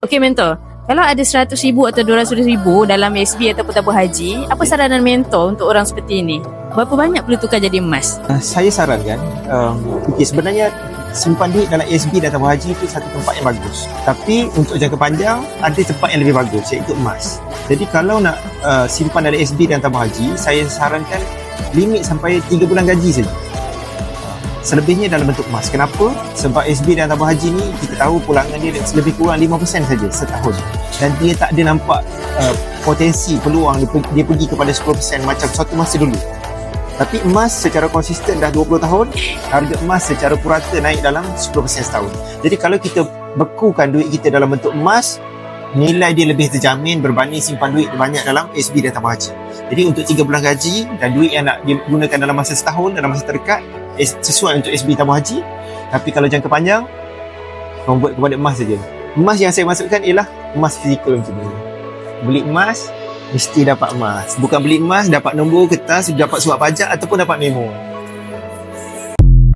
Okey mentor, kalau ada 100,000 atau 200,000 dalam SB ataupun tabung haji, apa saranan mentor untuk orang seperti ini? Berapa banyak perlu tukar jadi emas? Saya sarankan, sebenarnya simpan duit dalam SB dan tabung haji itu satu tempat yang bagus. Tapi untuk jangka panjang, ada tempat yang lebih bagus, iaitu emas. Jadi kalau nak simpan dalam SB dan tabung haji, saya sarankan limit sampai 3 bulan gaji saja. Selebihnya dalam bentuk emas. Kenapa? Sebab SB dan tabung haji ni kita tahu pulangan dia lebih kurang 5% saja setahun. Dan dia tak ada nampak potensi, peluang dia pergi kepada 10% macam suatu masa dulu. Tapi emas secara konsisten dah 20 tahun, harga emas secara purata naik dalam 10% setahun. Jadi kalau kita bekukan duit kita dalam bentuk emas, nilai dia lebih terjamin berbanding simpan duit banyak dalam SB dan tabung haji. Jadi untuk 3 bulan gaji dan duit yang nak digunakan dalam masa setahun, dalam masa terdekat, sesuai untuk SB tabung haji. Tapi kalau jangka panjang, convert kepada emas saja. Emas yang saya masukkan ialah emas fizikal macam ni. Beli emas, mesti dapat emas. Bukan beli emas, dapat nombor kertas, dapat surat pajak ataupun dapat memo.